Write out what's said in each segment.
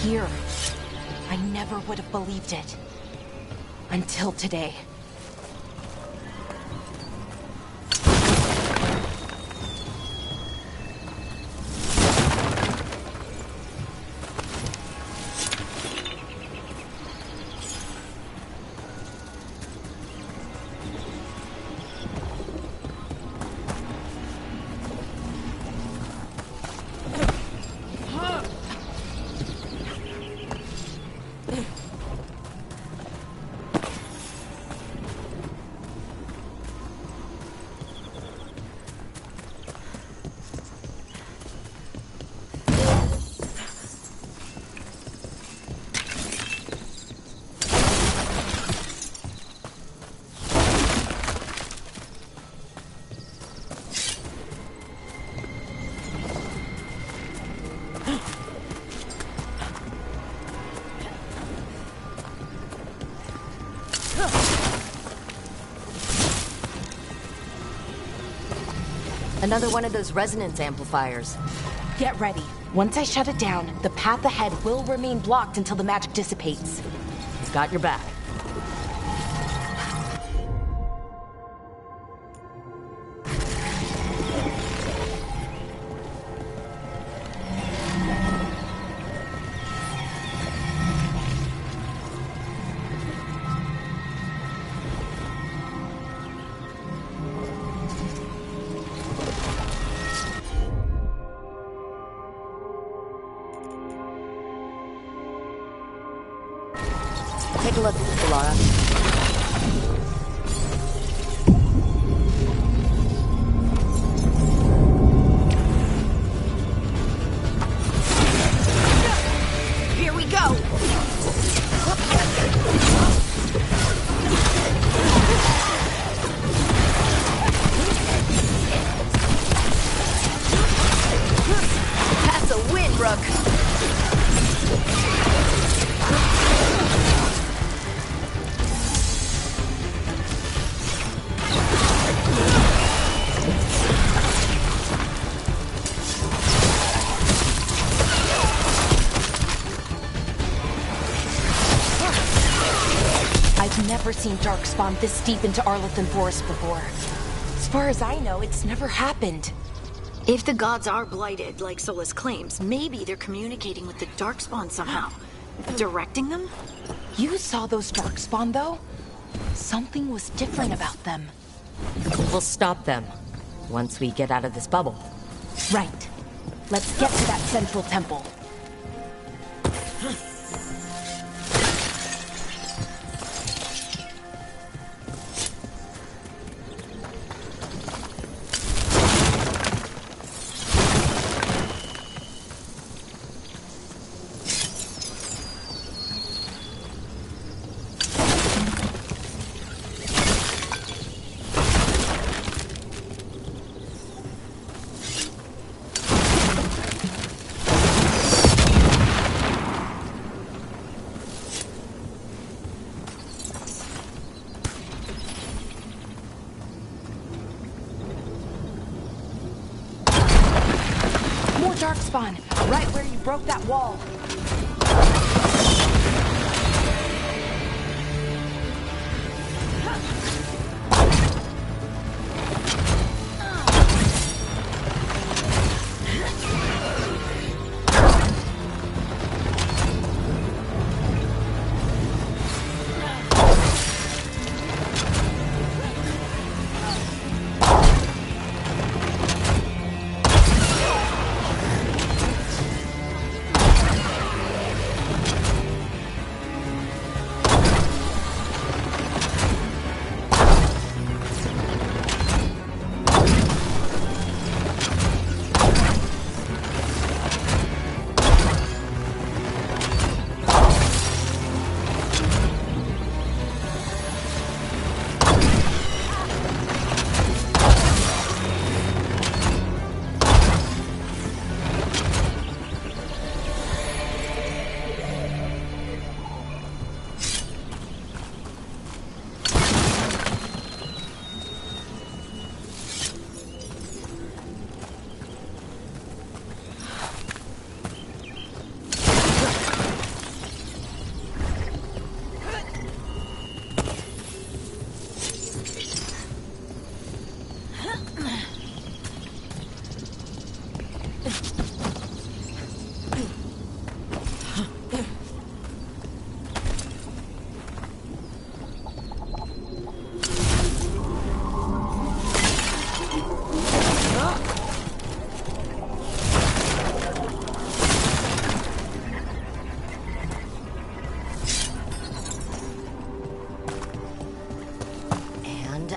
here. I never would have believed it. Until today. Another one of those resonance amplifiers. Get ready. Once I shut it down, the path ahead will remain blocked until the magic dissipates. He's got your back. Take a look, Laura. Here we go! That's a win, Rook! I've never seen Darkspawn this deep into Arlethan Forest before. As far as I know, it's never happened. If the gods are blighted, like Solus claims, maybe they're communicating with the Darkspawn somehow. Directing them? You saw those Darkspawn, though? Something was different about them. We'll stop them once we get out of this bubble. Right. Let's get to that central temple. Darkspawn, right where you broke that wall.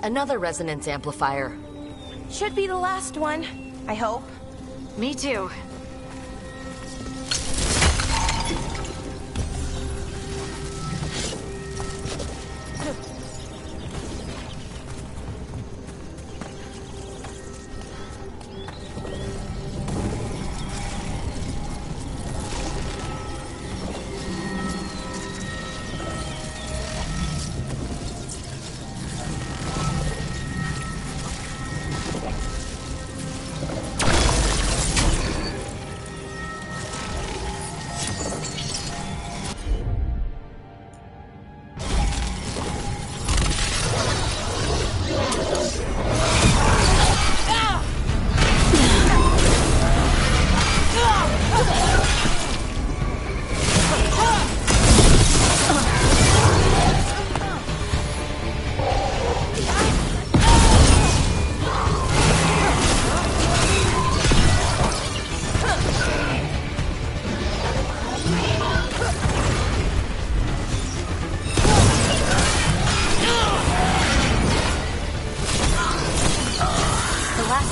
Another resonance amplifier. Should be the last one, I hope. Me too.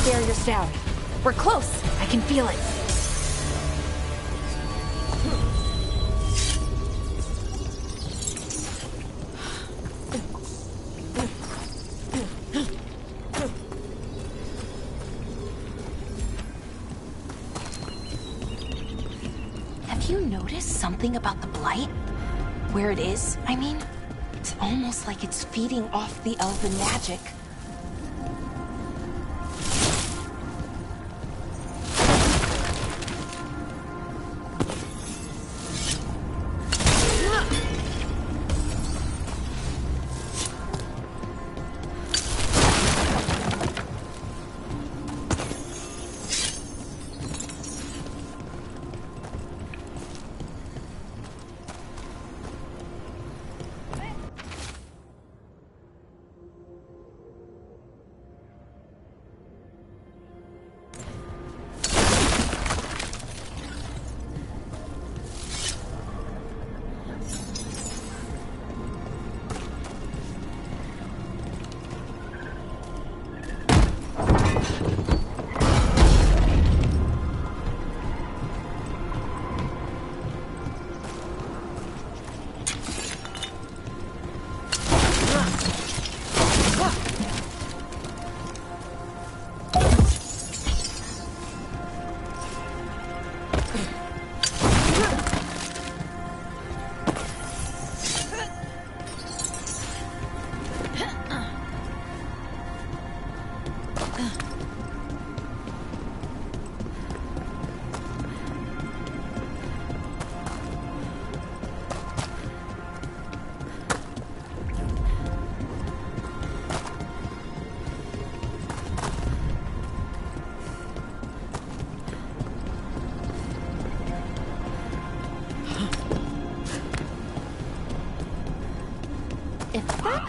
Barrier's down. We're close. I can feel it. Have you noticed something about the Blight? Where it is, I mean? It's almost like it's feeding off the elven magic.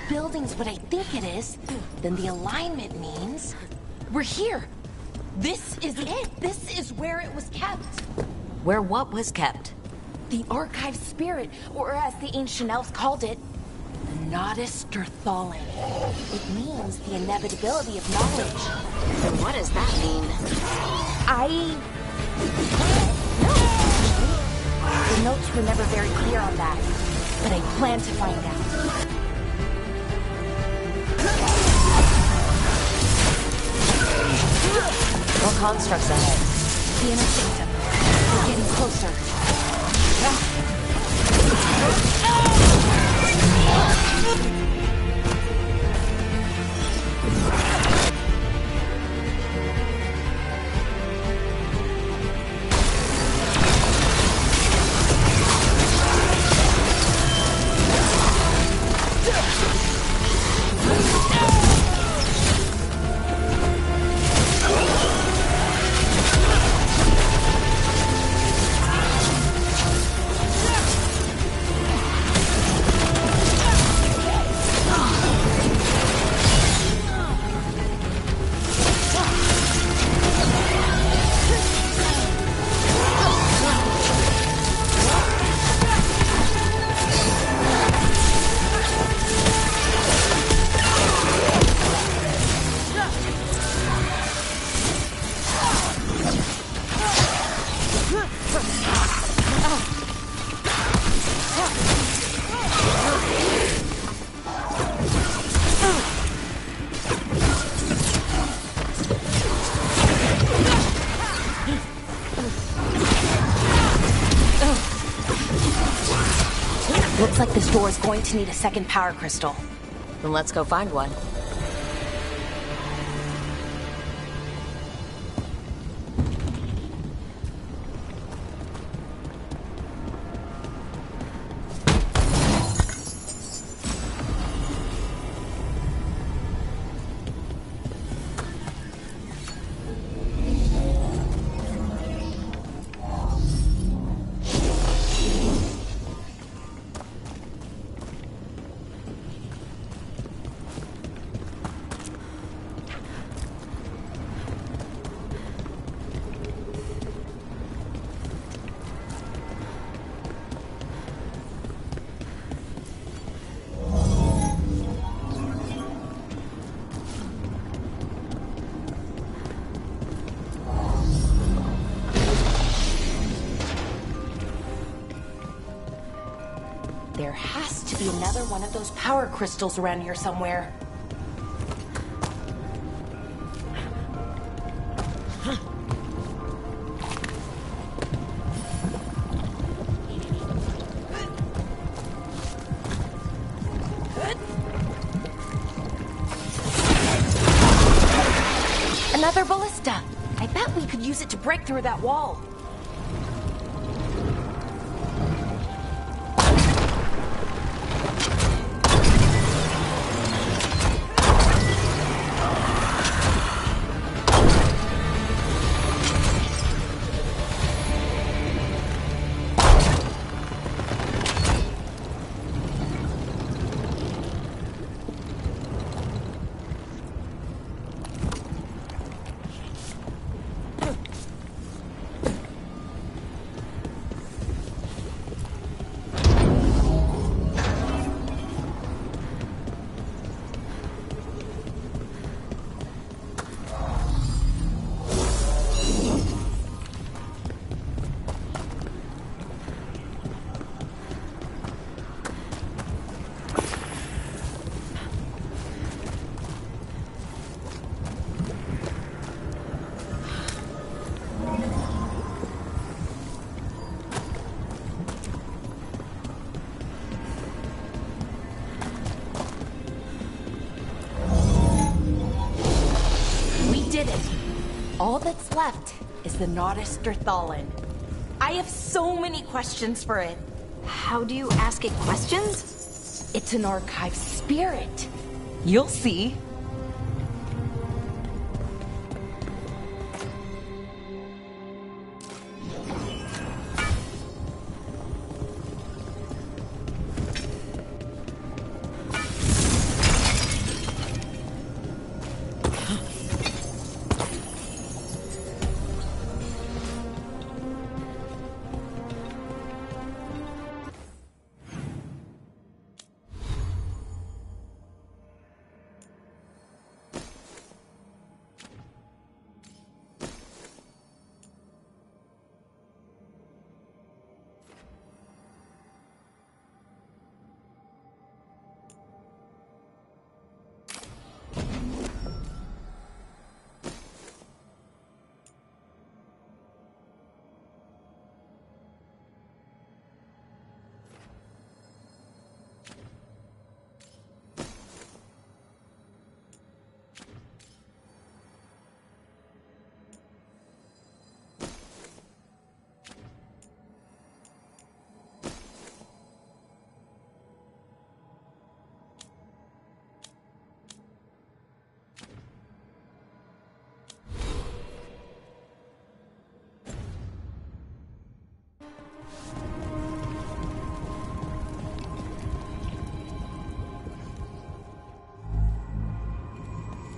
Building's what I think it is, then the alignment means we're here. This is it. This is where it was kept. Where what was kept? The archive spirit, or as the ancient elves called it, the Nodus Derthalin. It means the inevitability of knowledge. And what does that mean? The notes were never very clear on that, but I plan to find out. What constructs ahead? The inner sanctum. We're getting closer. Looks like this door is going to need a second power crystal. Then let's go find one. There has to be another one of those power crystals around here somewhere. Another ballista. I bet we could use it to break through that wall. All that's left is the Nodus Derthalin. I have so many questions for it. How do you ask it questions? It's an archive spirit. You'll see.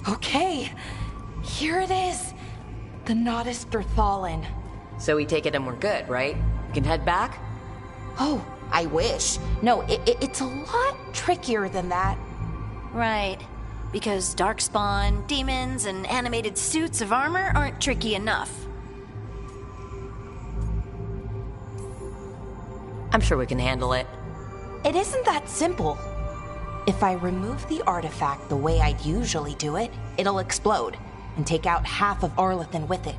Okay, here it is. The Nodus Derthalin. So we take it and we're good, right? We can head back? Oh, I wish. No, it's a lot trickier than that. Right. Because darkspawn, demons, and animated suits of armor aren't tricky enough. I'm sure we can handle it. It isn't that simple. If I remove the artifact the way I'd usually do it, it'll explode and take out half of Arlethan with it.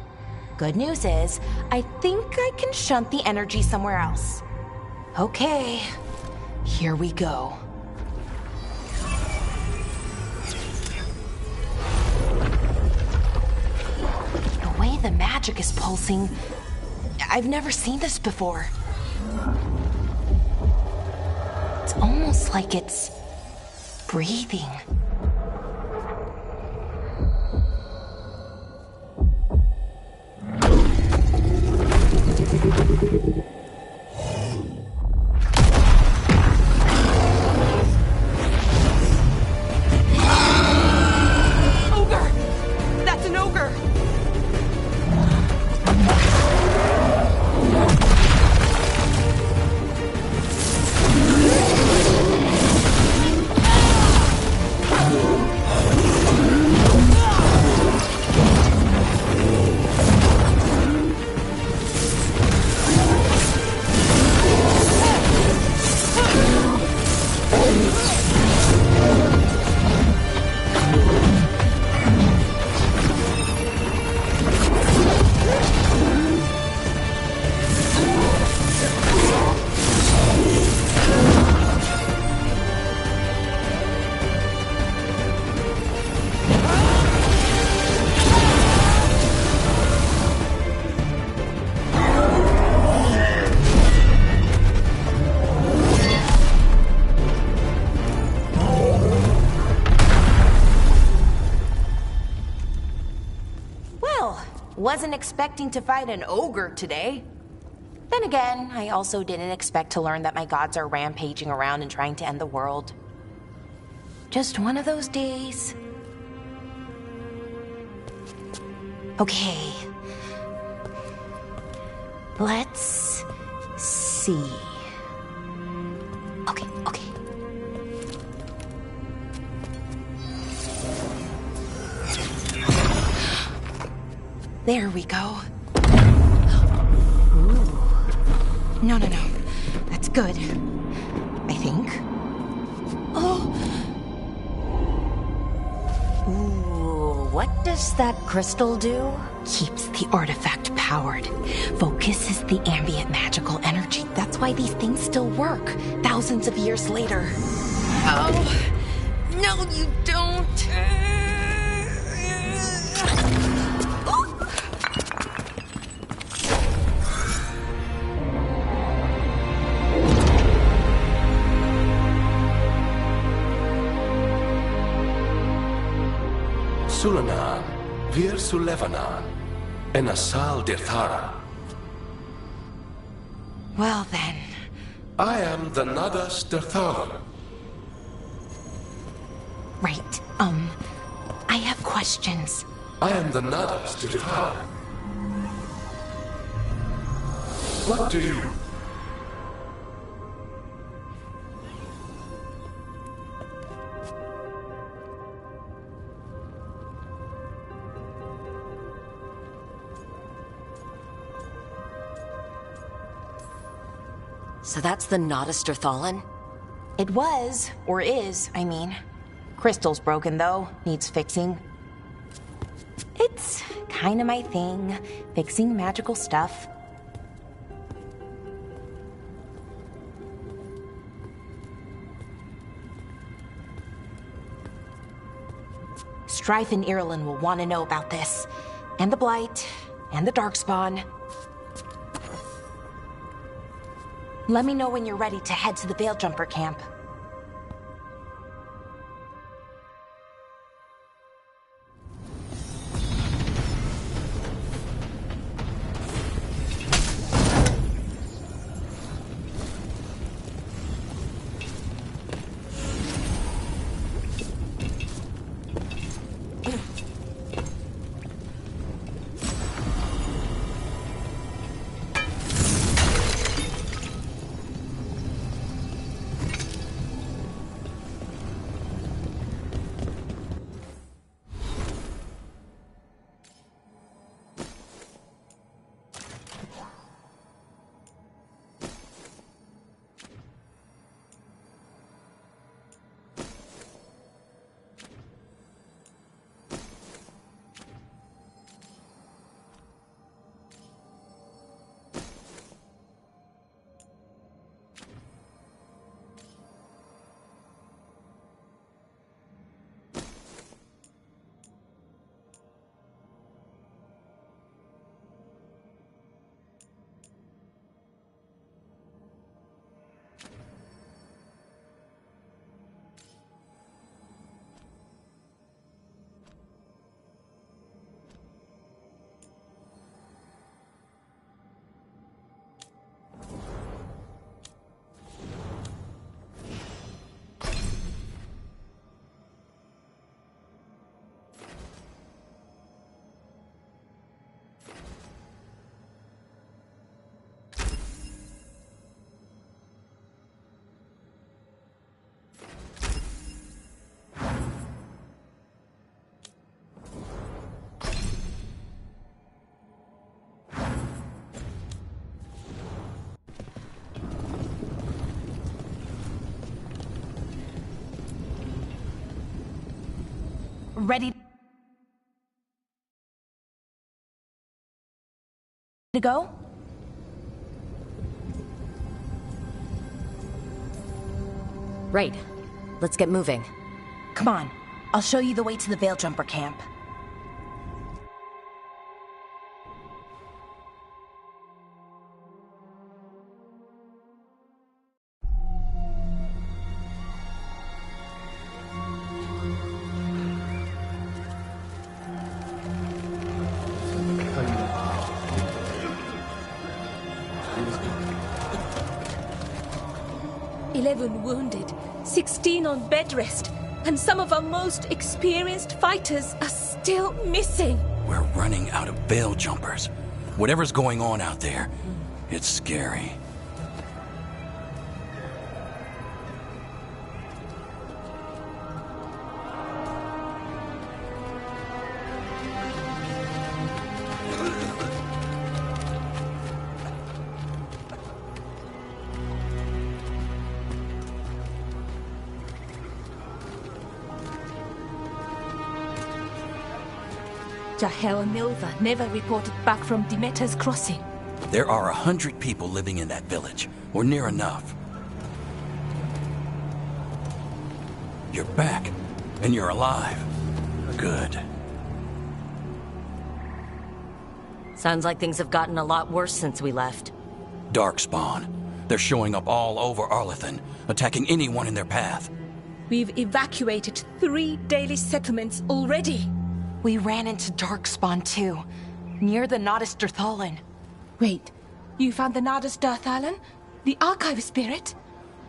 Good news is, I think I can shunt the energy somewhere else. Okay, Here we go. The way the magic is pulsing, I've never seen this before. It's almost like it's breathing. Ogre! That's an ogre! Wasn't expecting to fight an ogre today. Then again, I also didn't expect to learn that my gods are rampaging around and trying to end the world. Just one of those days. Okay. Let's see. Okay. There we go. Ooh. No. That's good. I think. Oh. Ooh, what does that crystal do? Keeps the artifact powered. Focuses the ambient magical energy. That's why these things still work, thousands of years later. Oh. No, you don't. Sulanan, Vir Sulevanan, and Asal Dirthara. Well then. I am the Nadas Dirthara. Right, I have questions. I am the Nadas Dirthara. What do you... So that's the Nodester Thalin? It was, or is, I mean. Crystal's broken though, needs fixing. It's kinda my thing, fixing magical stuff. Strife and Irulan will want to know about this. And the Blight, and the Darkspawn. Let me know when you're ready to head to the Veil-Jumper camp. ready to go? Right. Let's get moving. Come on. I'll show you the way to the Veil Jumper camp. Wounded, 16 on bed rest, and some of our most experienced fighters are still missing. We're running out of Veil Jumpers. Whatever's going on out there, it's scary. Jahel and Milva never reported back from Demeter's crossing. There are 100 people living in that village, or near enough. You're back, and you're alive. Good. Sounds like things have gotten a lot worse since we left. Darkspawn. They're showing up all over Arlethan, attacking anyone in their path. We've evacuated 3 daily settlements already. We ran into Darkspawn too, near the Nodus Dirthalan. Wait, you found the Nodus Dirthalan? The Archive Spirit?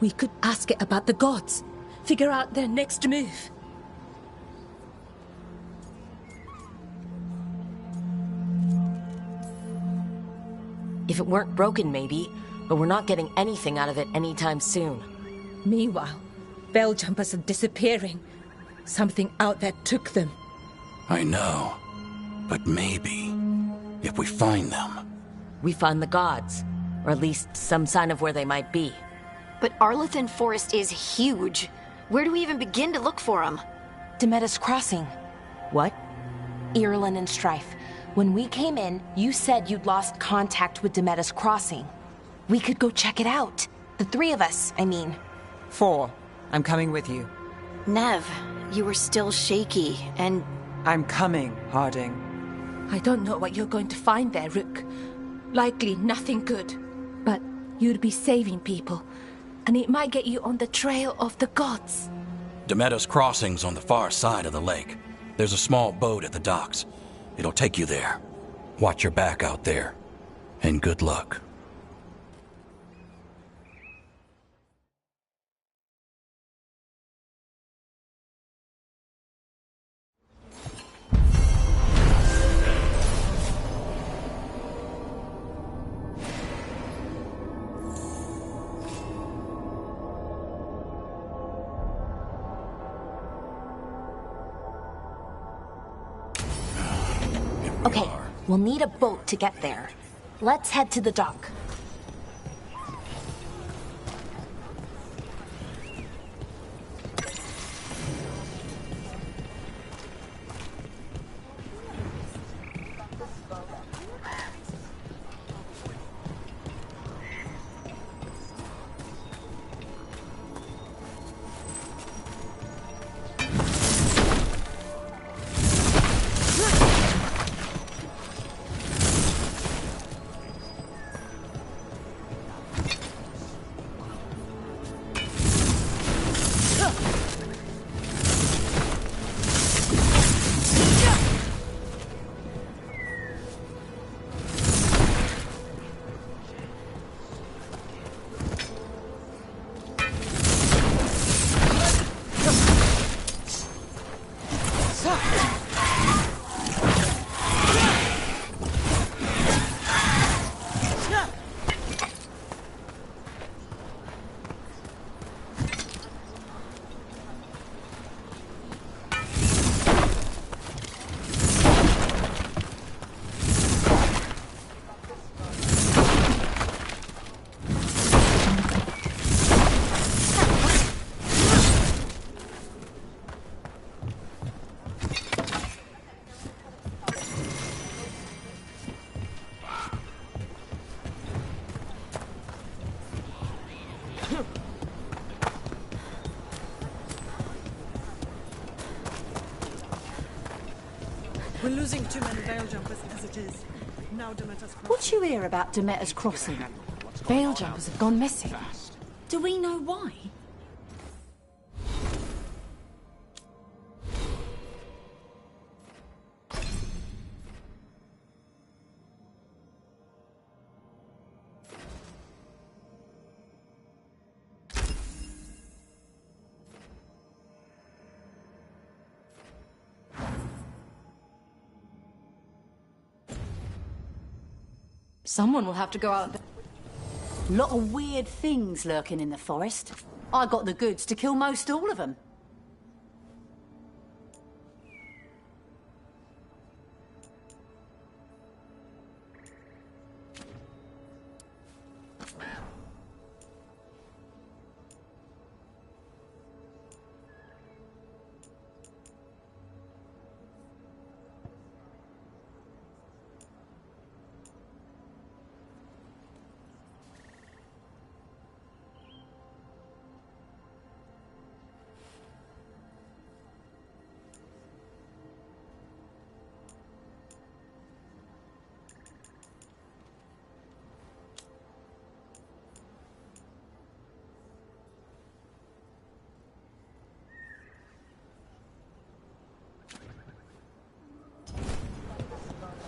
We could ask it about the gods. Figure out their next move. If it weren't broken, maybe, but we're not getting anything out of it anytime soon. Meanwhile, Veil Jumpers are disappearing. Something out there took them. I know. But maybe, if we find them... We find the gods, or at least some sign of where they might be. But Arlethan Forest is huge. Where do we even begin to look for them? Demeter's Crossing. What? Irulan and Strife. When we came in, you said you'd lost contact with Demeter's Crossing. We could go check it out. The 3 of us, I mean. 4. I'm coming with you. Nev, you were still shaky, and... I'm coming, Harding. I don't know what you're going to find there, Rook. Likely nothing good. But you'd be saving people, and it might get you on the trail of the gods. Demeter's Crossing's on the far side of the lake. There's a small boat at the docks. It'll take you there. Watch your back out there. And good luck. Okay, we'll need a boat to get there. Let's head to the dock. We're losing too many veil jumpers as it is. Now Demeter's crossing. What you hear about Demeter's crossing? Veil jumpers have gone missing. Do we know why? Someone will have to go out there. Lot of weird things lurking in the forest. I got the goods to kill most all of them.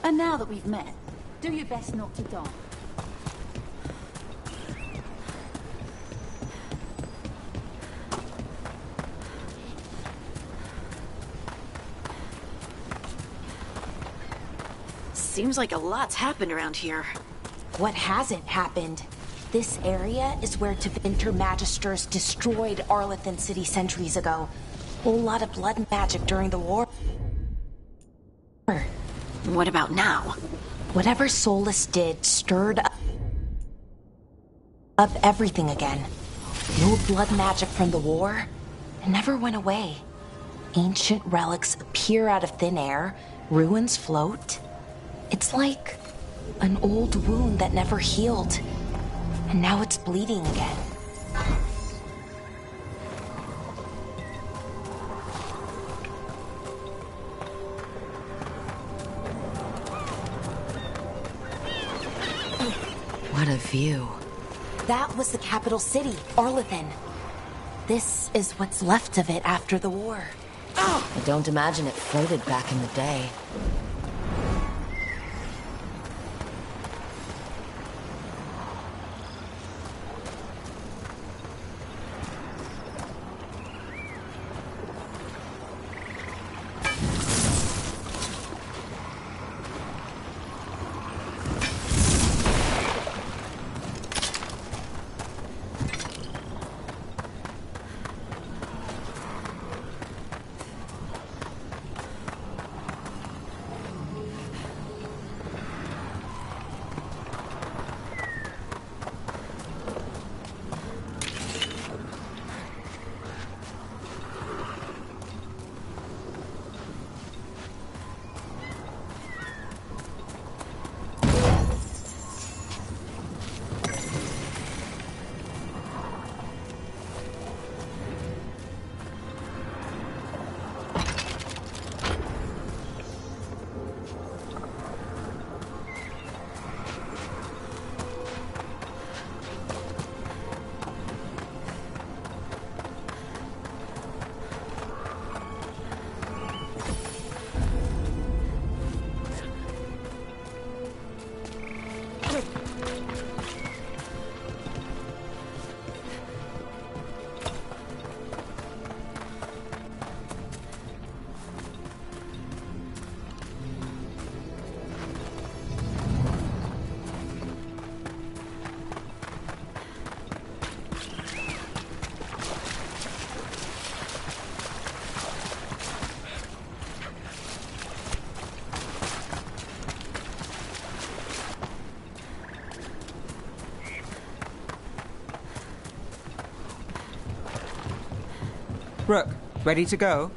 And now that we've met, do your best not to die. Seems like a lot's happened around here. What hasn't happened? This area is where Tevinter Magisters destroyed Arlethan City centuries ago. Whole lot of blood magic during the war. What about now? Whatever Solus did stirred up everything again. The old blood magic from the war, it never went away. Ancient relics appear out of thin air, ruins float. It's like an old wound that never healed, and now it's bleeding again. What a view. That was the capital city, Arlethan. This is what's left of it after the war. I don't imagine it floated back in the day. Rook, ready to go?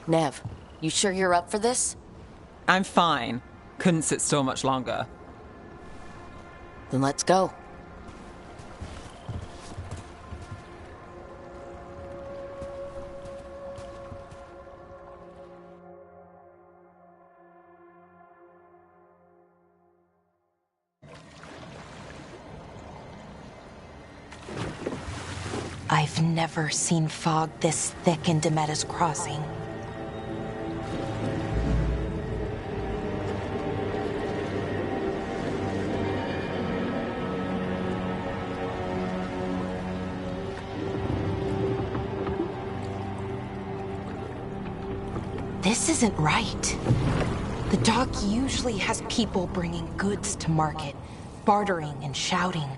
Nev, you sure you're up for this? I'm fine. Couldn't sit still much longer. Then let's go. I've never seen fog this thick in Demetta's Crossing. This isn't right. The dock usually has people bringing goods to market, bartering and shouting.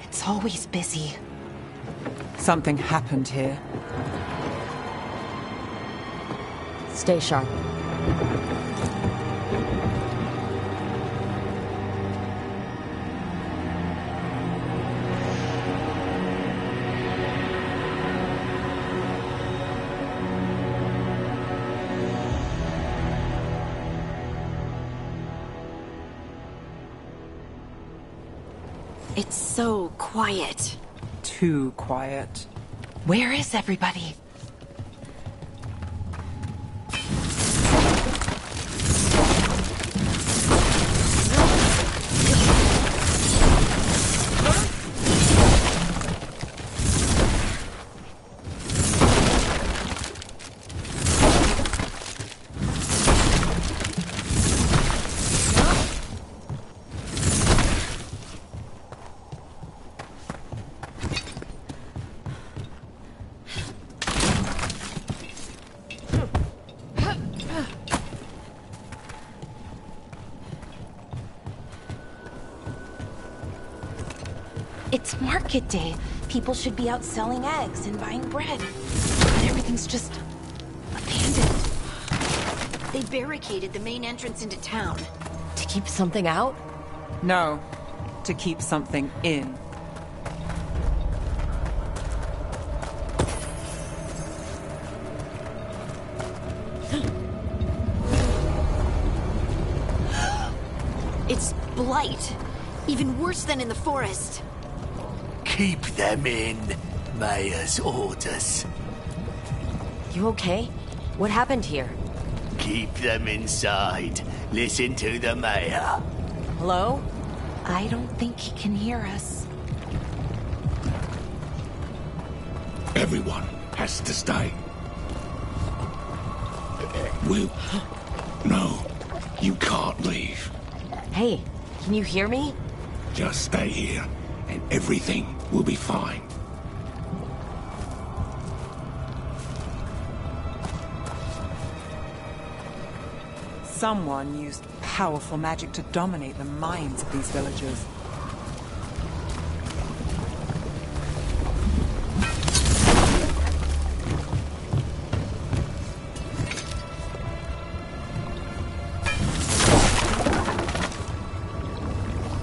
It's always busy. Something happened here. Stay sharp. It's so quiet. Too quiet. Where is everybody? It's market day. People should be out selling eggs and buying bread. But everything's just abandoned. They barricaded the main entrance into town. To keep something out? No, to keep something in. It's blight. Even worse than in the forest. Keep them in. Mayor's orders. You okay? What happened here? Keep them inside. Listen to the mayor. Hello? I don't think he can hear us. Everyone has to stay. No, you can't leave. Hey, can you hear me? Just stay here, and everything will be fine. Someone used powerful magic to dominate the minds of these villagers.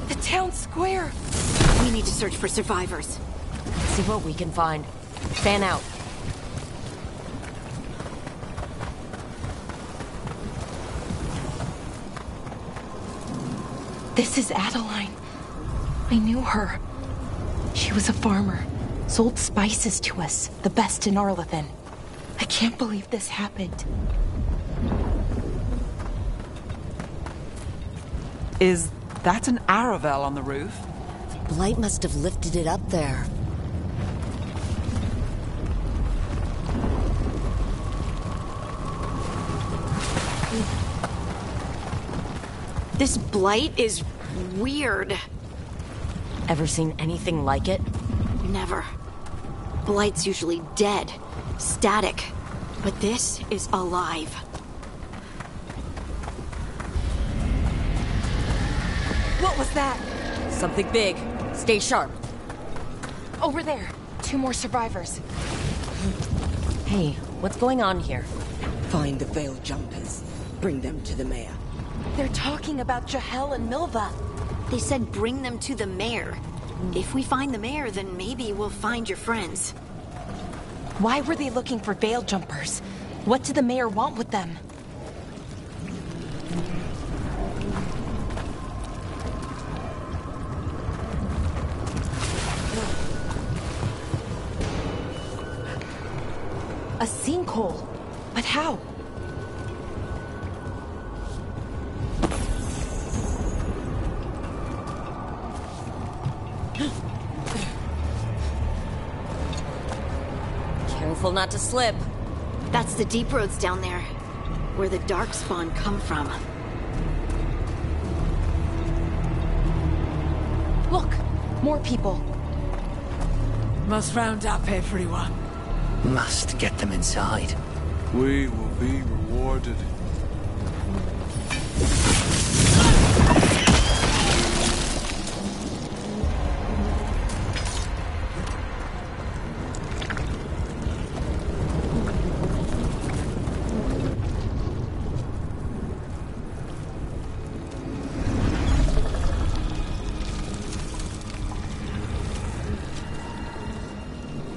The town square! We need to search for survivors. See what we can find. Fan out. This is Adeline. I knew her. She was a farmer, sold spices to us, the best in Arlathan. I can't believe this happened. Is that an Aravel on the roof? Blight must have lifted it up there. This blight is weird. Ever seen anything like it? Never. Blight's usually dead, static. But this is alive. What was that? Something big. Stay sharp. Over there. 2 more survivors. Hey, what's going on here? Find the veil jumpers. Bring them to the mayor. They're talking about Jahel and Milva. They said bring them to the mayor. If we find the mayor, then maybe we'll find your friends. Why were they looking for veil jumpers? What did the mayor want with them? A sinkhole. But how? Careful not to slip. That's the deep roads down there, where the Darkspawn come from. Look! More people. Must round up everyone. Must get them inside. We will be rewarded.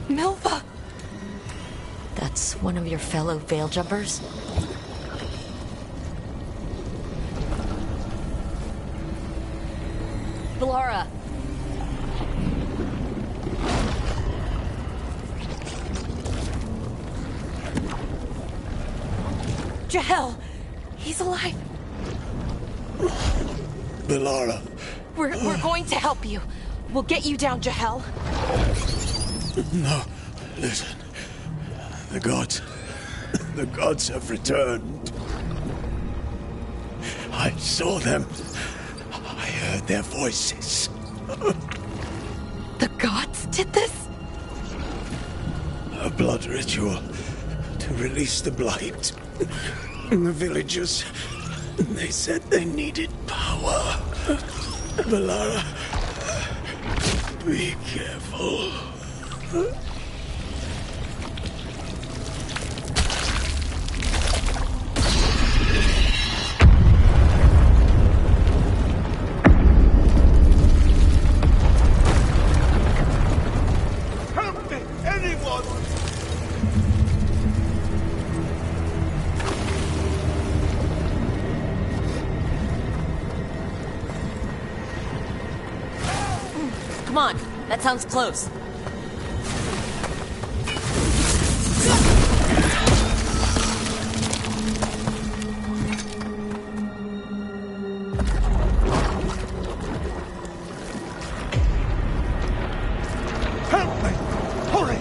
Milva! That's one of your fellow Veil Jumpers? Valara! Jahel! He's alive! Valara. We're going to help you. We'll get you down, Jahel. No, listen. The gods have returned. I saw them. I heard their voices. The gods did this? A blood ritual to release the blight. The villagers, they said they needed power. Valara, be careful. Help me, anyone! Come on, that sounds close. Help me! Hurry!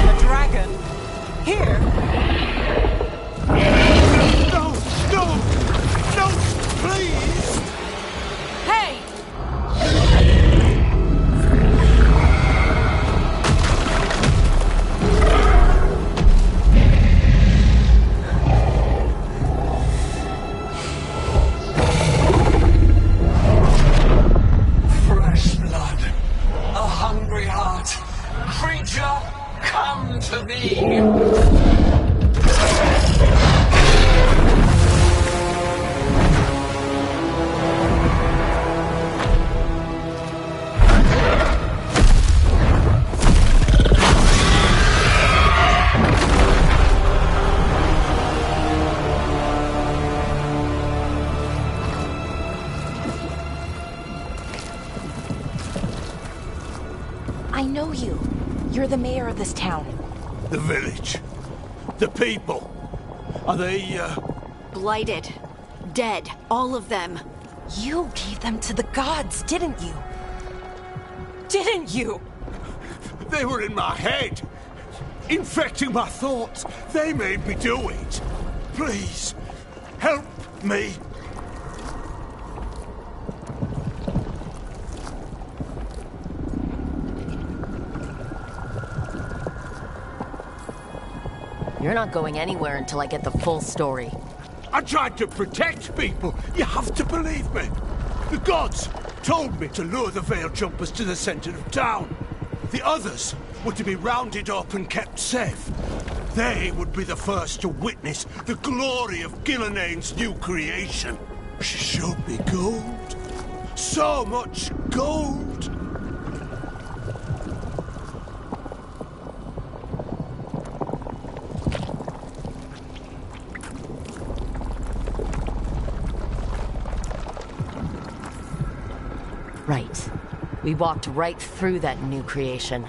A dragon? Here? No! No! No! Please! Hey! Fresh blood, a hungry heart. Creature, come to me. I know you. You're the mayor of this town. The village. The people. Are they, Blighted. Dead. All of them. You gave them to the gods, didn't you? Didn't you? They were in my head. Infecting my thoughts. They made me do it. Please, help me. You're not going anywhere until I get the full story. I tried to protect people. You have to believe me. The gods told me to lure the Veil Jumpers to the center of town. The others were to be rounded up and kept safe. They would be the first to witness the glory of Gilneain's new creation. She showed me gold. So much gold. Right. We walked right through that new creation.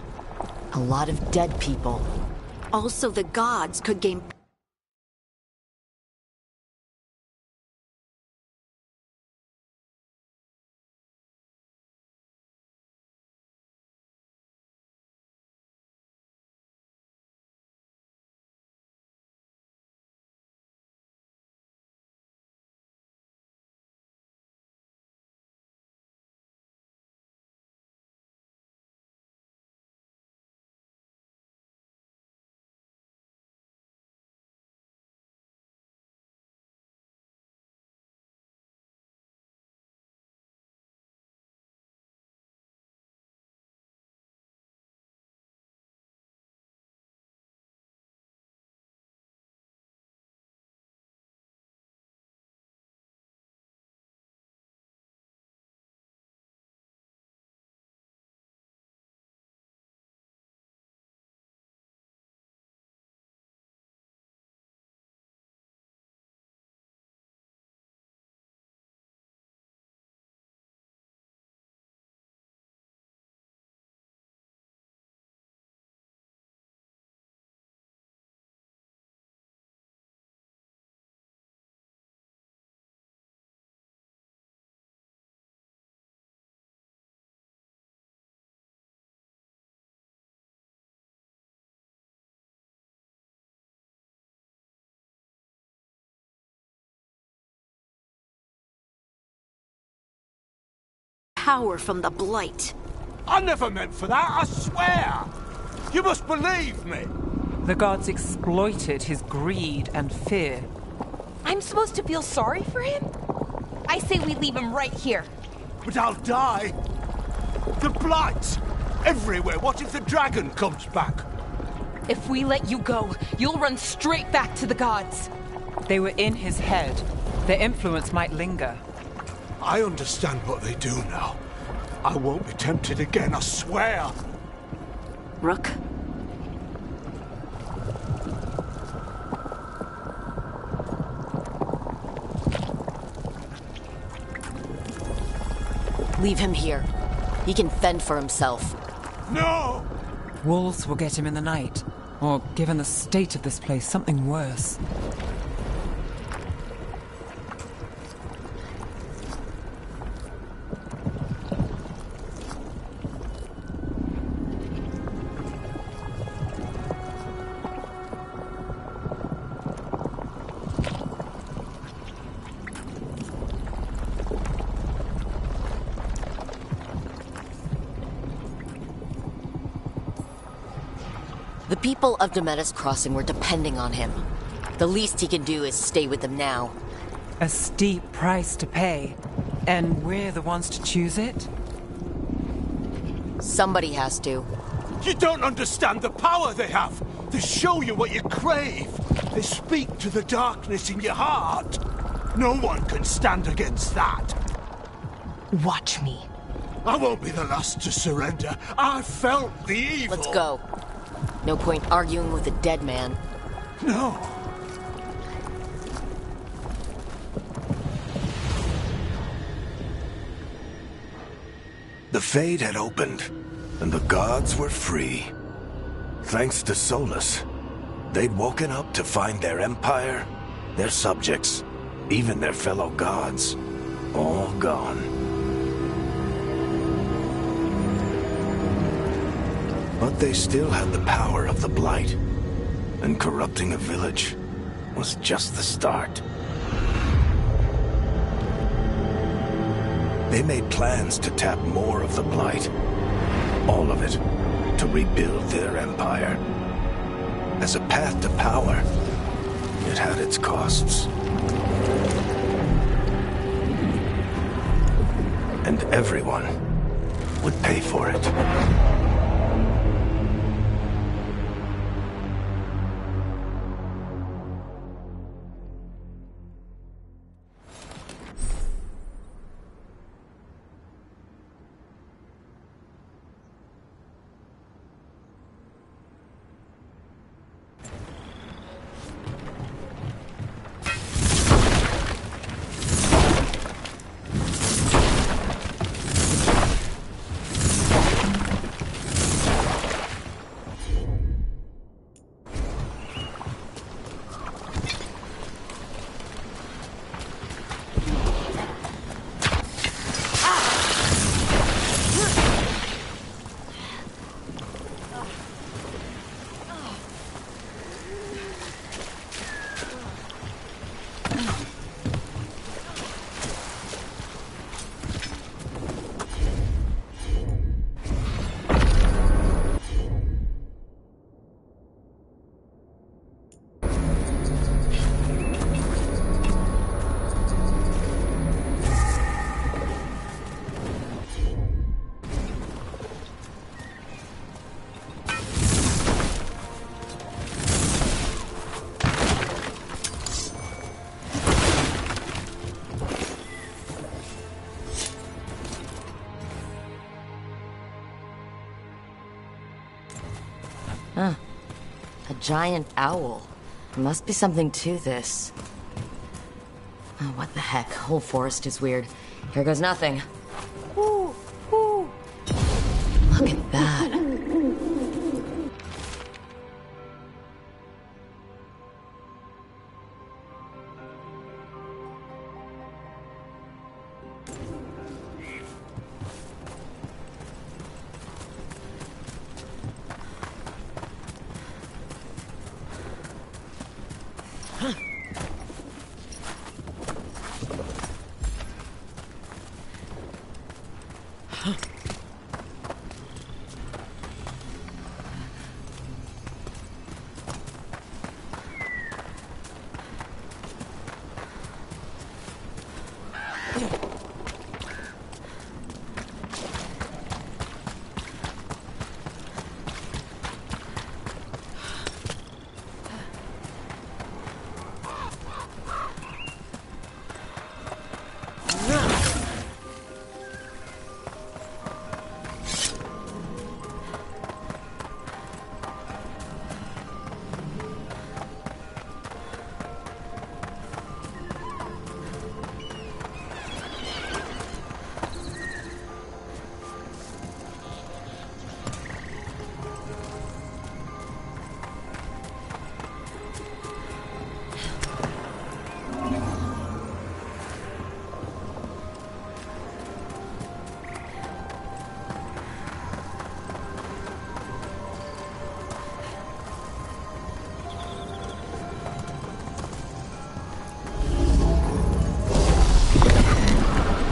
A lot of dead people. Also, the gods could gain power from the Blight. I never meant for that, I swear! You must believe me! The gods exploited his greed and fear. I'm supposed to feel sorry for him? I say we leave him right here. But I'll die. The Blight! Everywhere. What if the dragon comes back? If we let you go, you'll run straight back to the gods. They were in his head. Their influence might linger. I understand what they do now. I won't be tempted again, I swear. Rook? Leave him here. He can fend for himself. No! Wolves will get him in the night. Or, given the state of this place, something worse. The people of Demetus Crossing were depending on him. The least he can do is stay with them now. A steep price to pay. And we're the ones to choose it? Somebody has to. You don't understand the power they have. They show you what you crave. They speak to the darkness in your heart. No one can stand against that. Watch me. I won't be the last to surrender. I felt the evil. Let's go. No point arguing with a dead man. No. The Fade had opened, and the gods were free. Thanks to Solus, they'd woken up to find their empire, their subjects, even their fellow gods, all gone. But they still had the power of the Blight, and corrupting a village was just the start. They made plans to tap more of the Blight, all of it, to rebuild their empire. As a path to power, it had its costs. And everyone would pay for it. Huh. A giant owl. There must be something to this. Oh, what the heck? Whole forest is weird. Here goes nothing. Ooh, ooh. Look at that.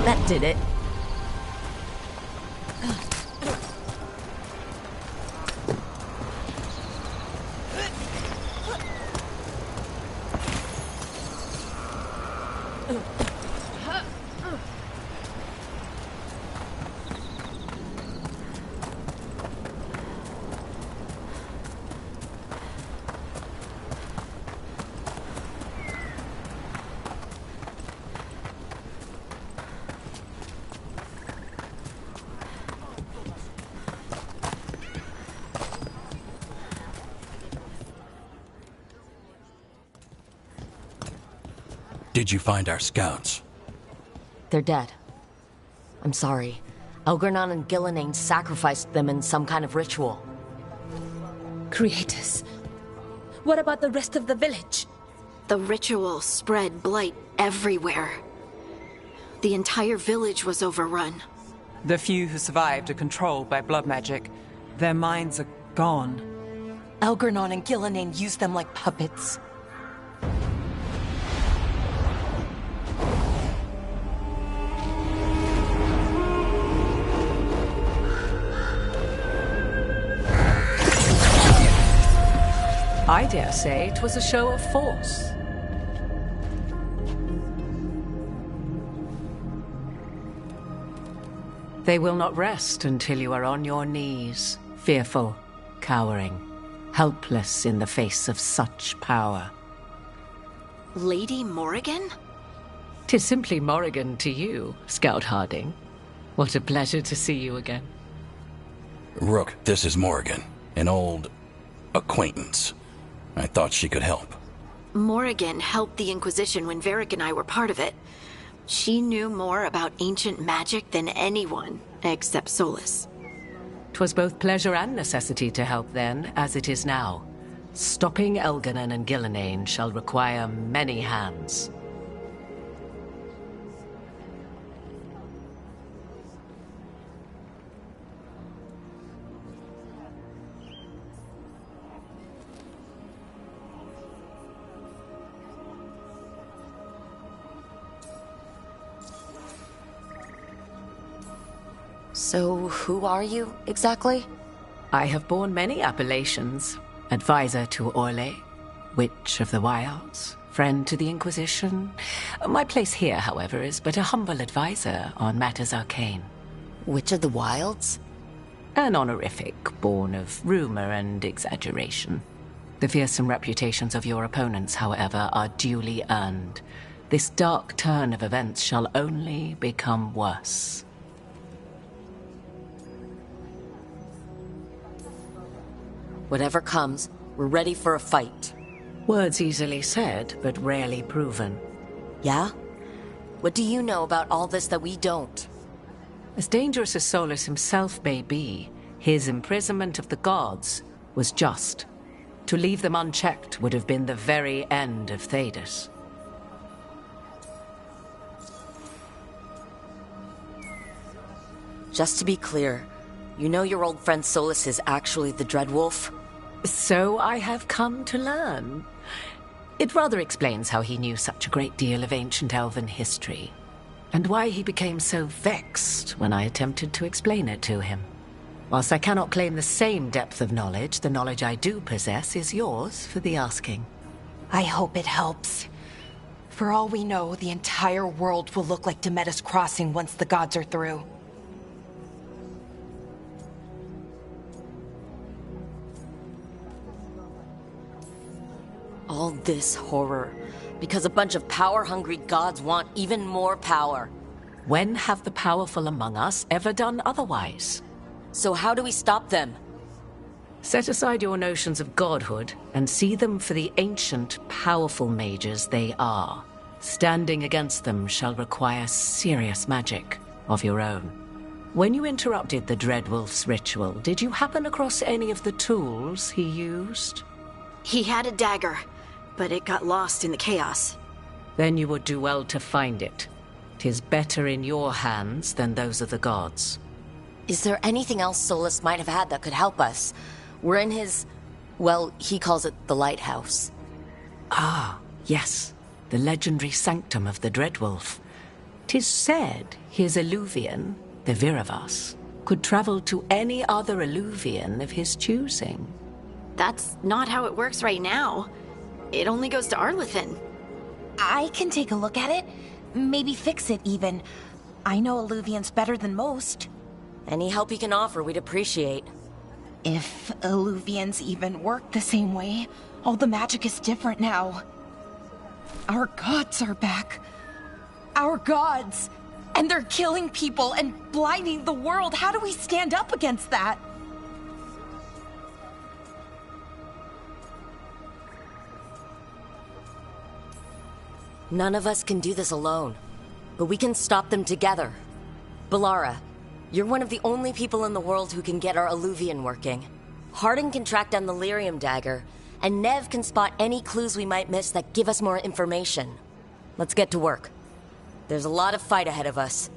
That did it. Did you find our scouts? They're dead. I'm sorry. Elgernon and Gillenane sacrificed them in some kind of ritual. Creators. What about the rest of the village? The ritual spread blight everywhere. The entire village was overrun. The few who survived are controlled by blood magic. Their minds are gone. Elgernon and Gillenane used them like puppets. I dare say it was a show of force. They will not rest until you are on your knees, fearful, cowering, helpless in the face of such power. Lady Morrigan? 'Tis simply Morrigan to you, Scout Harding. What a pleasure to see you again. Rook, this is Morrigan, an old acquaintance. I thought she could help. Morrigan helped the Inquisition when Varric and I were part of it. She knew more about ancient magic than anyone, except Solus. 'Twas both pleasure and necessity to help then, as it is now. Stopping Elgernon and Gillenane shall require many hands. So, who are you, exactly? I have borne many appellations. Advisor to Orlais, Witch of the Wilds, friend to the Inquisition. My place here, however, is but a humble advisor on matters arcane. Witch of the Wilds? An honorific born of rumor and exaggeration. The fearsome reputations of your opponents, however, are duly earned. This dark turn of events shall only become worse. Whatever comes, we're ready for a fight. Words easily said, but rarely proven. Yeah? What do you know about all this that we don't? As dangerous as Solus himself may be, his imprisonment of the gods was just. To leave them unchecked would have been the very end of Thedas. Just to be clear, you know your old friend Solus is actually the Dreadwolf? So I have come to learn. It rather explains how he knew such a great deal of ancient elven history, and why he became so vexed when I attempted to explain it to him. Whilst I cannot claim the same depth of knowledge, the knowledge I do possess is yours for the asking. I hope it helps. For all we know, the entire world will look like Demetus Crossing once the gods are through. All this horror, because a bunch of power-hungry gods want even more power. When have the powerful among us ever done otherwise? So how do we stop them? Set aside your notions of godhood and see them for the ancient, powerful mages they are. Standing against them shall require serious magic of your own. When you interrupted the Dreadwolf's ritual, did you happen across any of the tools he used? He had a dagger, but it got lost in the chaos. Then you would do well to find it. 'Tis better in your hands than those of the gods. Is there anything else Solus might have had that could help us? We're in his... well, he calls it the lighthouse. Ah, yes. The legendary sanctum of the Dreadwolf. 'Tis said his Illuvian, the Viravas, could travel to any other Illuvian of his choosing. That's not how it works right now. It only goes to Arlithin. I can take a look at it. Maybe fix it, even. I know Illuvians better than most. Any help you can offer, we'd appreciate. If Illuvians even work the same way, all the magic is different now. Our gods are back. Our gods! And they're killing people and blinding the world. How do we stand up against that? None of us can do this alone, but we can stop them together. Balara, you're one of the only people in the world who can get our Illuvian working. Hardin can track down the lyrium dagger, and Nev can spot any clues we might miss that give us more information. Let's get to work. There's a lot of fight ahead of us.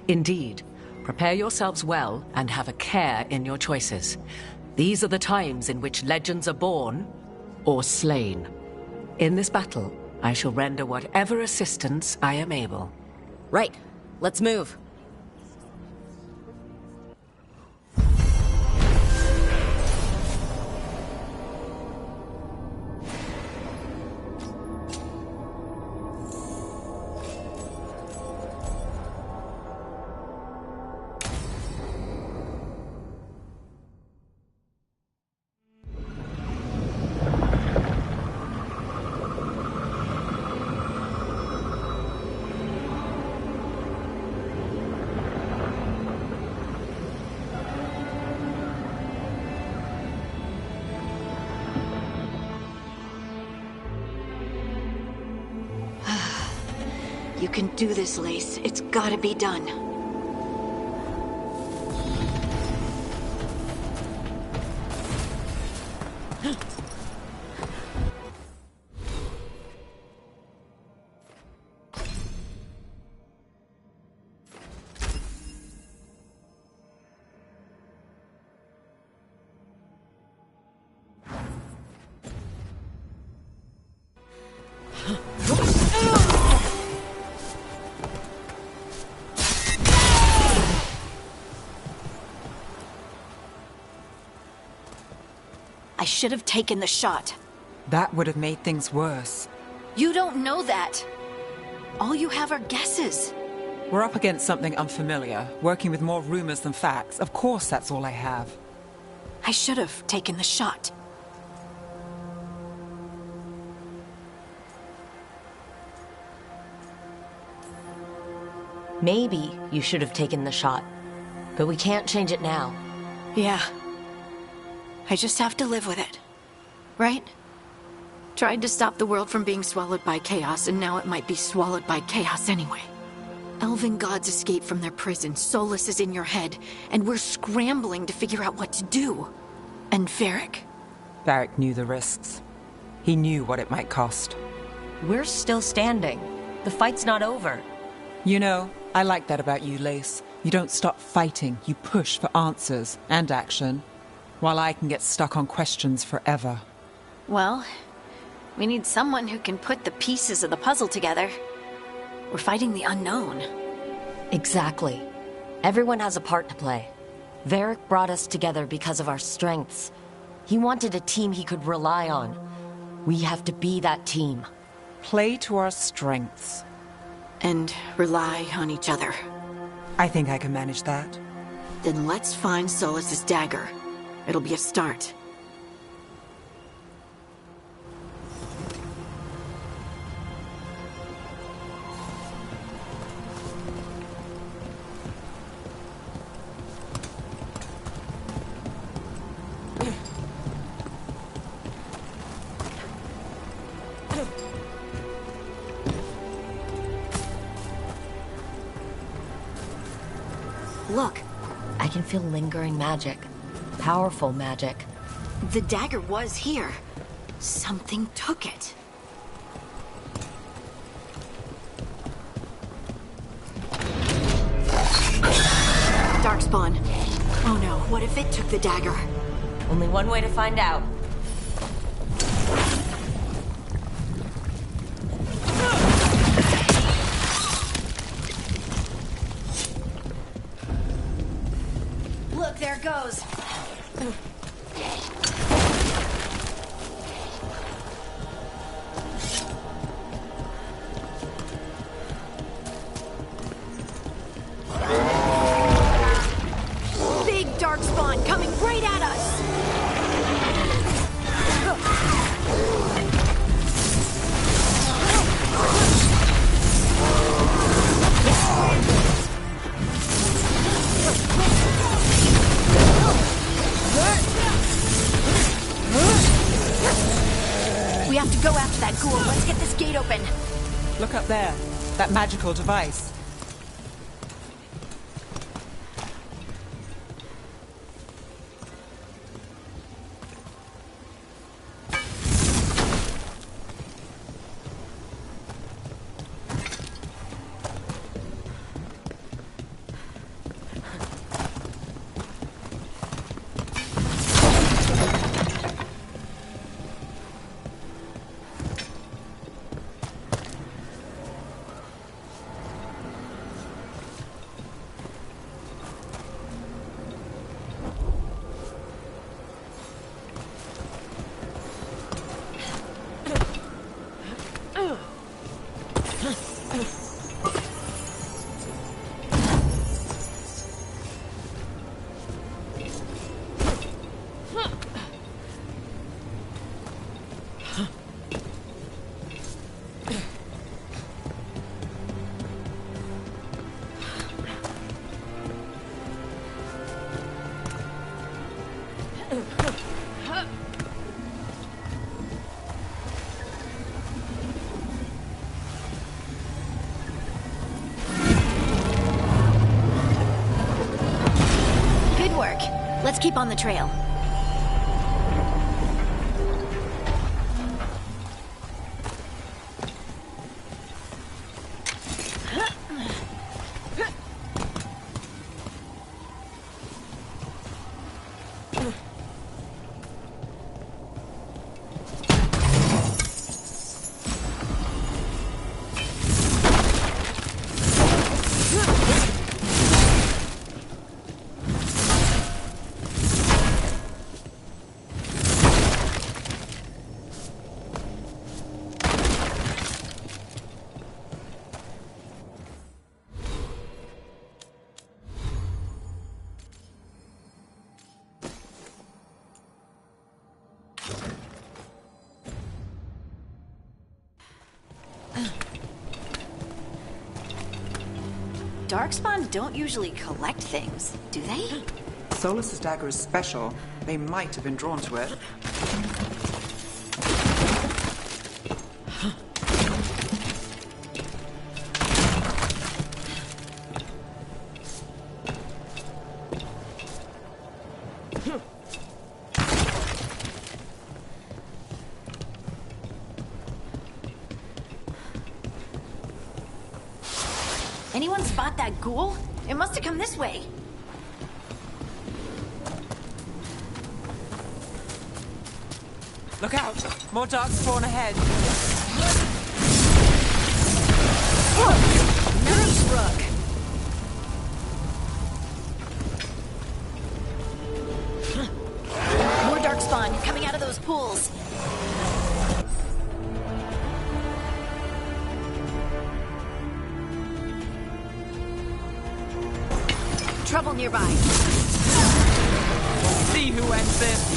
Indeed. Prepare yourselves well and have a care in your choices. These are the times in which legends are born or slain. In this battle, I shall render whatever assistance I am able. Right. Let's move. You can do this, Lace. It's gotta be done. I should have taken the shot. That would have made things worse. You don't know that. All you have are guesses. We're up against something unfamiliar, working with more rumors than facts. Of course that's all I have. I should have taken the shot. Maybe you should have taken the shot, but we can't change it now. Yeah. I just have to live with it. Right? Tried to stop the world from being swallowed by chaos, and now it might be swallowed by chaos anyway. Elven gods escape from their prison, Solus is in your head, and we're scrambling to figure out what to do. And Varric. Varric knew the risks. He knew what it might cost. We're still standing. The fight's not over. You know, I like that about you, Lace. You don't stop fighting, you push for answers and action, while I can get stuck on questions forever. Well, we need someone who can put the pieces of the puzzle together. We're fighting the unknown. Exactly. Everyone has a part to play. Varric brought us together because of our strengths. He wanted a team he could rely on. We have to be that team. Play to our strengths. And rely on each other. I think I can manage that. Then let's find Solus's dagger. It'll be a start. Look. I can feel lingering magic. Powerful magic. The dagger was here. Something took it. Darkspawn. Oh no, what if it took the dagger? Only one way to find out. Look, there it goes. Big darkspawn coming right at us. We have to go after that ghoul. Let's get this gate open. Look up there. That magical device. Good work. Let's keep on the trail. Darkspawn don't usually collect things, do they? Solus's dagger is special. They might have been drawn to it. Anyone spot that ghoul? It must have come this way. Look out! More dark spawn ahead! Nice, Rook! More darkspawn coming out of those pools. Trouble nearby. See who ends this!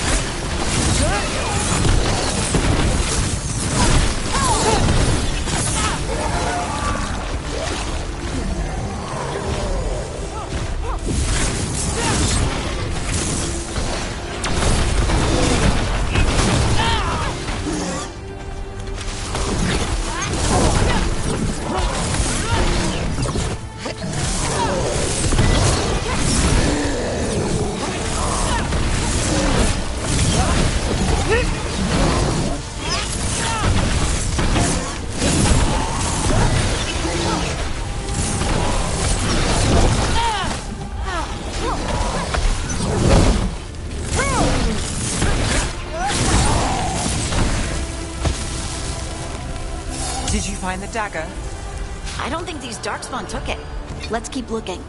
Did you find the dagger? I don't think these darkspawn took it. Let's keep looking.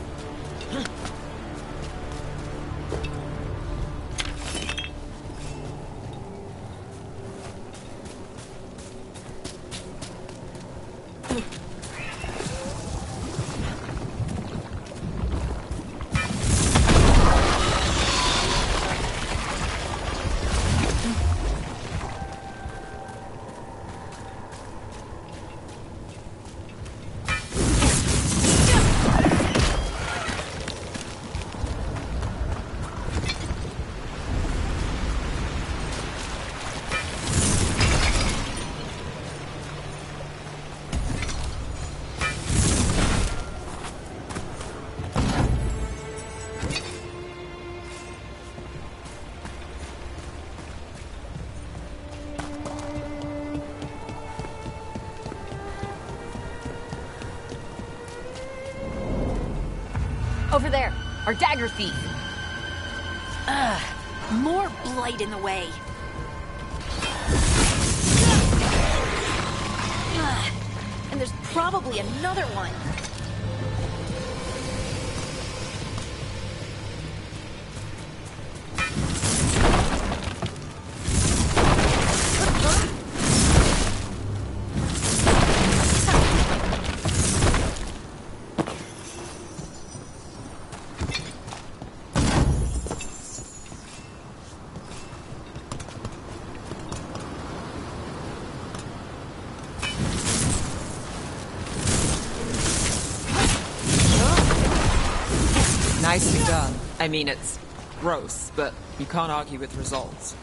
Over there, our dagger thief. More blight in the way. And there's probably another one. Nicely done. I mean, it's gross, but you can't argue with results.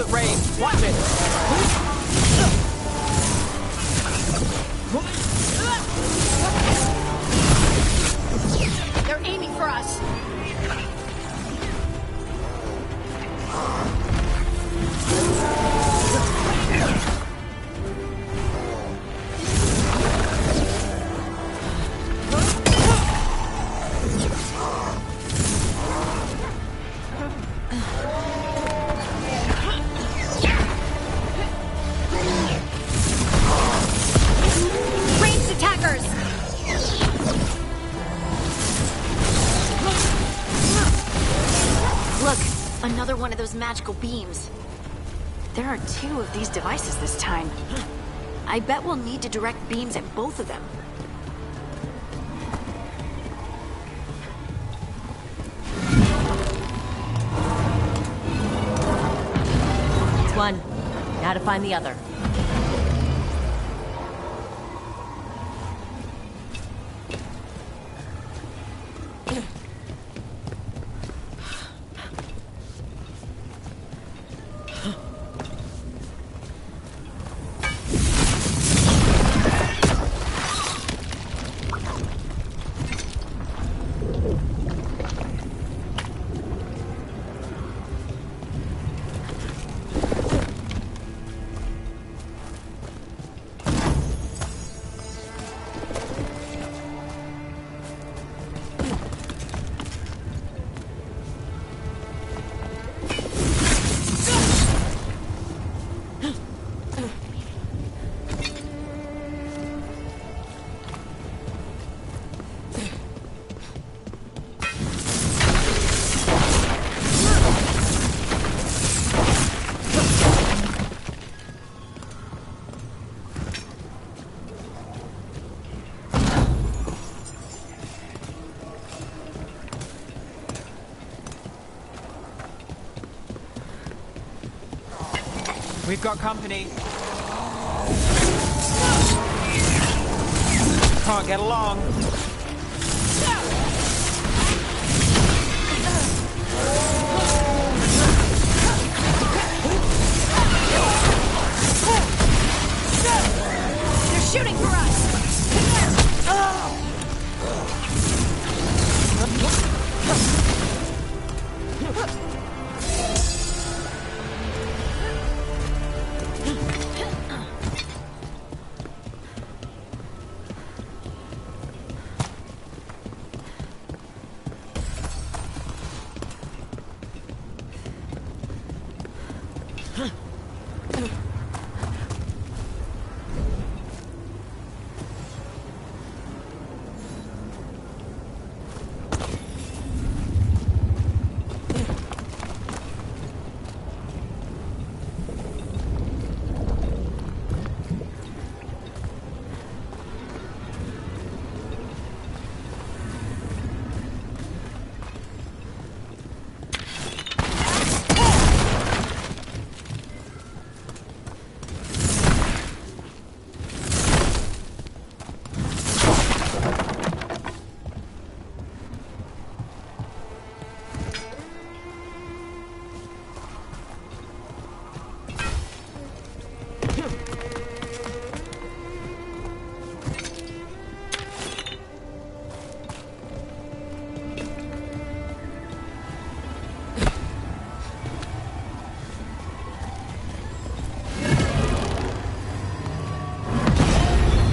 at range. Watch it. They're aiming for us. Ranged attackers! Look, another one of those magical beams. There are 2 of these devices this time. I bet we'll need to direct beams at both of them. It's one. Now to find the other. We've got company. Can't get along. They're shooting for us!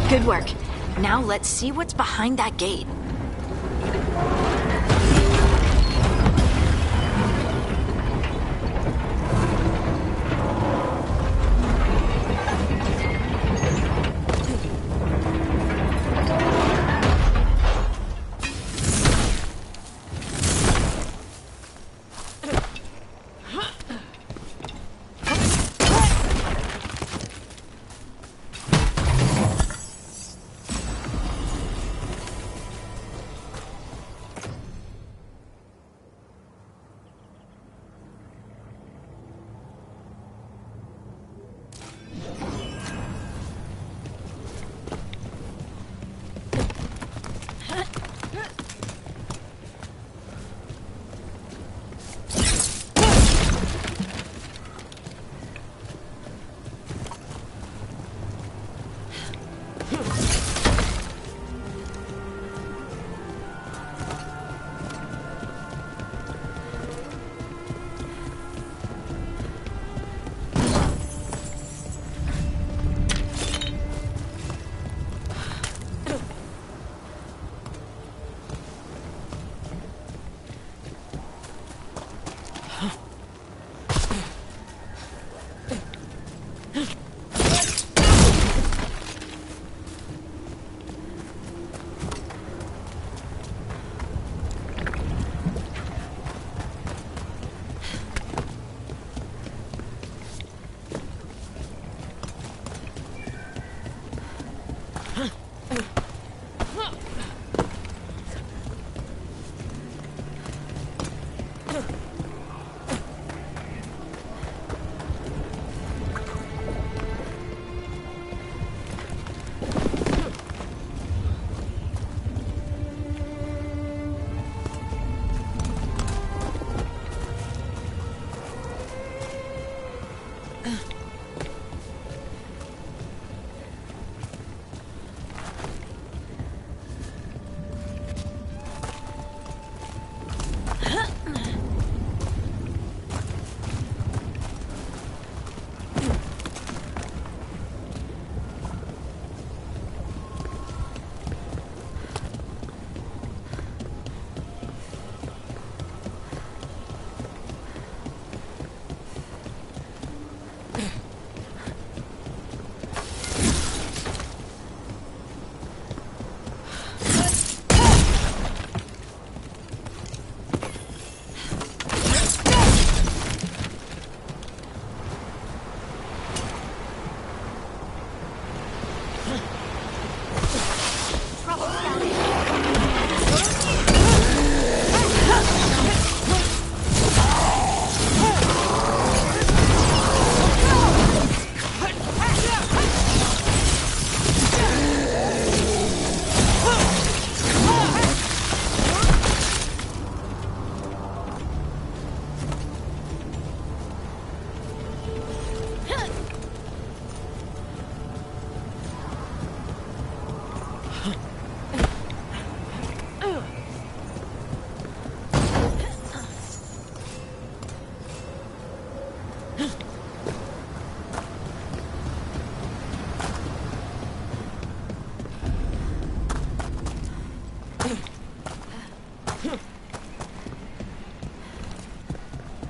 Good work. Now let's see what's behind that gate.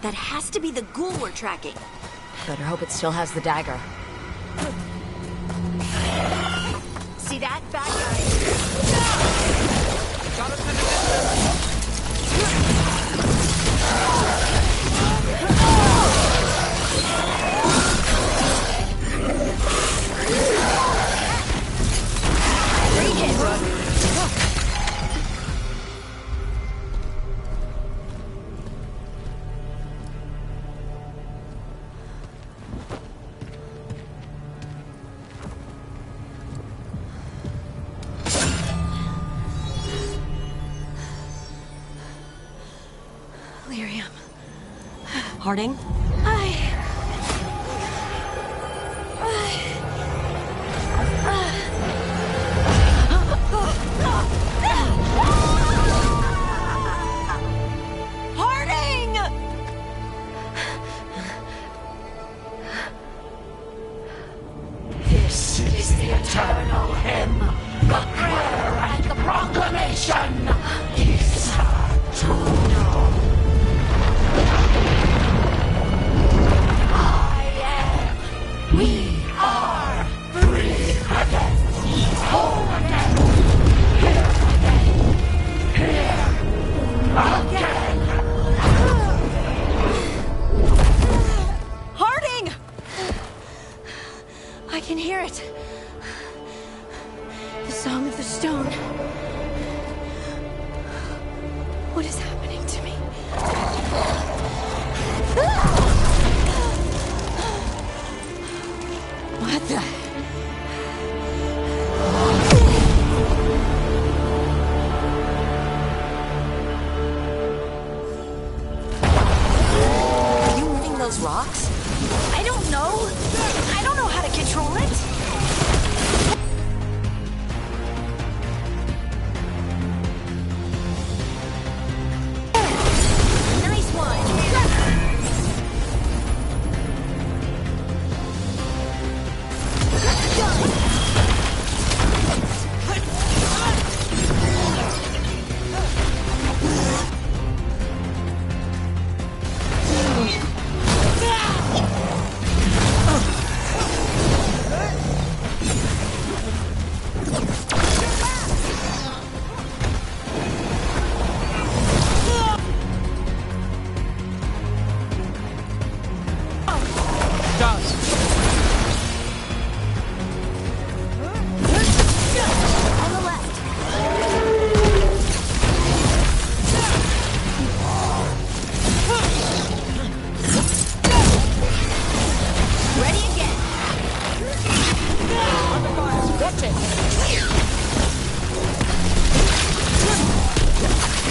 That has to be the ghoul we're tracking. Better hope it still has the dagger. See that? Bad guy. Got us in the distance. Great hit, Rook. Lyrium. Harding? Harding! This is the eternal hymn, the prayer and the proclamation. Isa Tuno. We are free again, whole again, here again. Harding! I can hear it. The Song of the Stone. What is happening to me? What the? Are you moving those rocks? I don't know. I don't know how to control it. Nice one. On the left. Ready again. Watch it.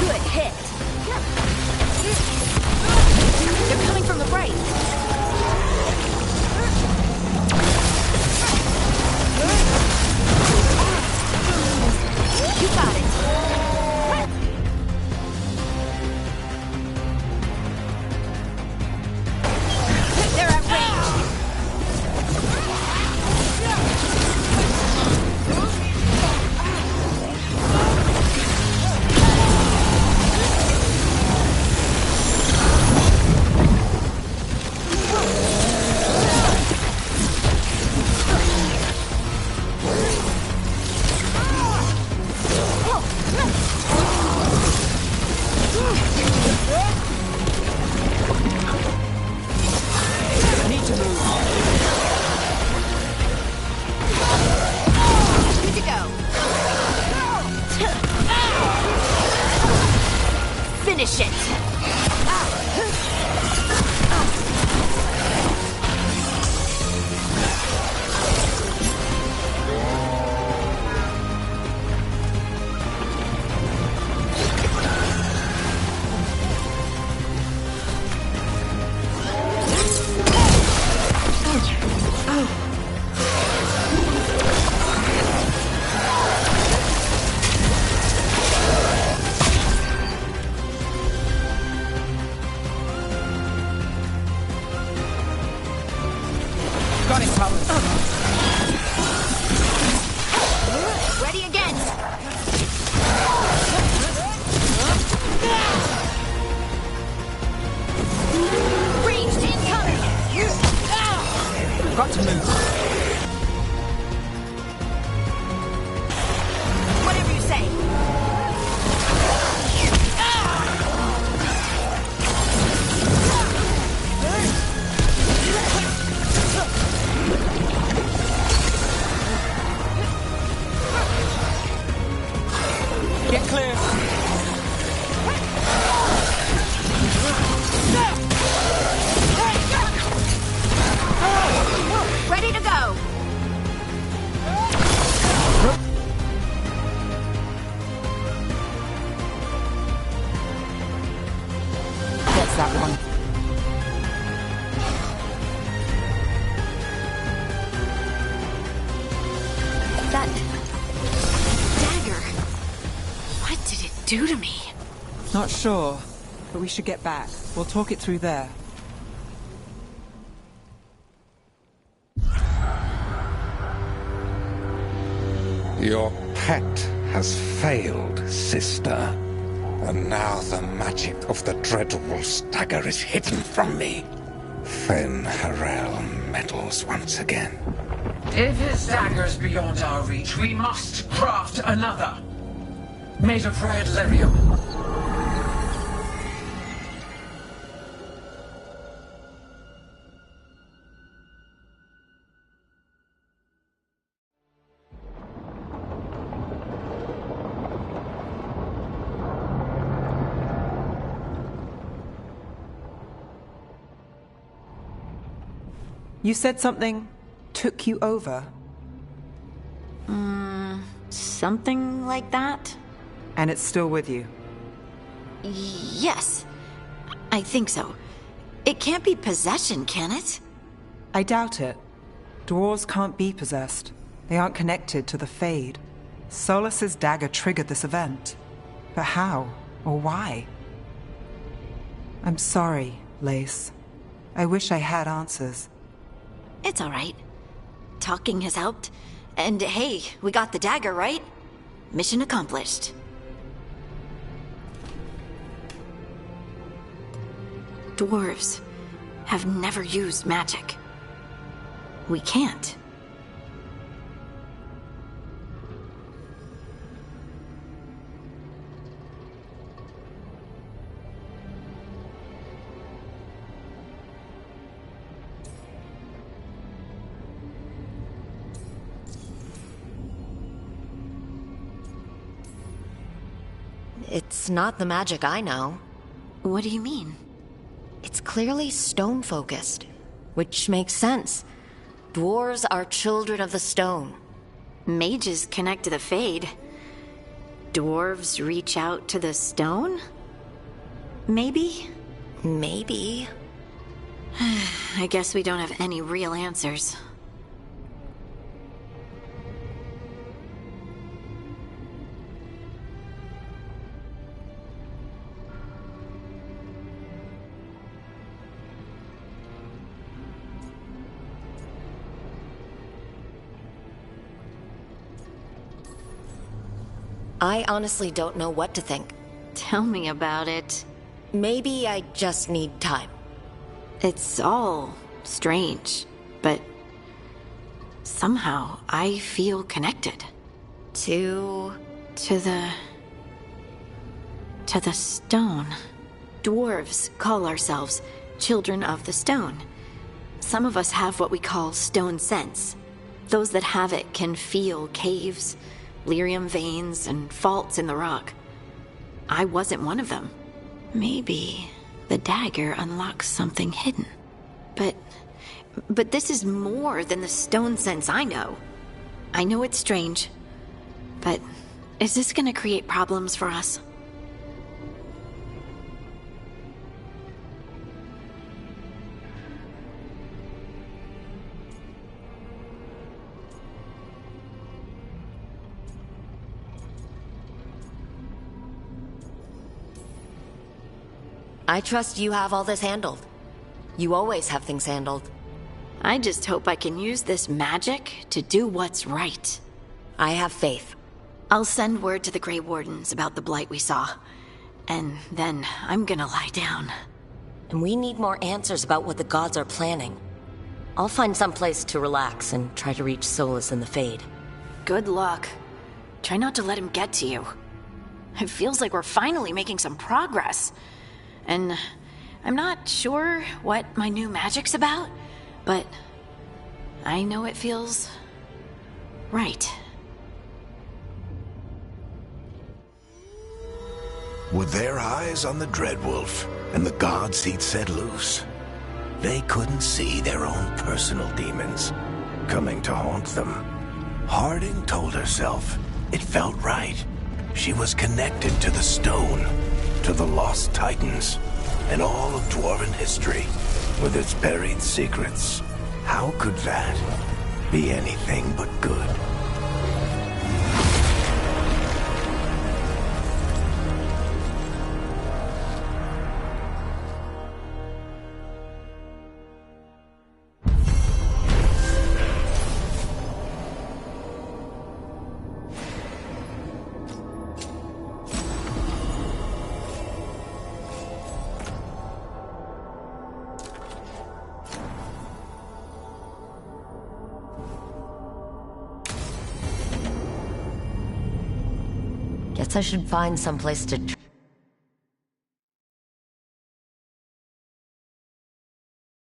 Good hit. They're coming from the right. You got it. They're at range. Need to move. Good to go. Finish it. that one. That dagger. What did it do to me? Not sure, but we should get back. We'll talk it through there. Your pet has failed, sister. And now the magic of the Dreadwolf's dagger is hidden from me. Fen Harel meddles once again. If his dagger's beyond our reach, we must craft another. Made of red lyrium. You said something took you over? Something like that? And it's still with you? Yes. I think so. It can't be possession, can it? I doubt it. Dwarves can't be possessed. They aren't connected to the Fade. Solus's dagger triggered this event. But how? Or why? I'm sorry, Lace. I wish I had answers. It's all right. Talking has helped. And hey, we got the dagger, right? Mission accomplished. Dwarves have never used magic. We can't. It's not the magic I know. What do you mean? It's clearly stone-focused, which makes sense. Dwarves are children of the stone. Mages connect to the Fade. Dwarves reach out to the stone? Maybe? Maybe. I guess we don't have any real answers. I honestly don't know what to think. Tell me about it. Maybe I just need time. It's all strange, but somehow I feel connected. To the stone. Dwarves call ourselves children of the stone. Some of us have what we call stone sense. Those that have it can feel caves, lyrium veins, and faults in the rock. I wasn't one of them. Maybe the dagger unlocks something hidden. But this is more than the stone sense I know. I know it's strange, but is this gonna create problems for us? I trust you have all this handled. You always have things handled. I just hope I can use this magic to do what's right. I have faith. I'll send word to the Grey Wardens about the blight we saw. And then I'm gonna lie down. And we need more answers about what the gods are planning. I'll find some place to relax and try to reach Solus in the Fade. Good luck. Try not to let him get to you. It feels like we're finally making some progress. And I'm not sure what my new magic's about, but I know it feels right. With their eyes on the Dreadwolf and the gods he'd set loose, they couldn't see their own personal demons coming to haunt them. Harding told herself it felt right. She was connected to the stone, to the Lost Titans and all of Dwarven history with its buried secrets. How could that be anything but good? Guess I should find someplace to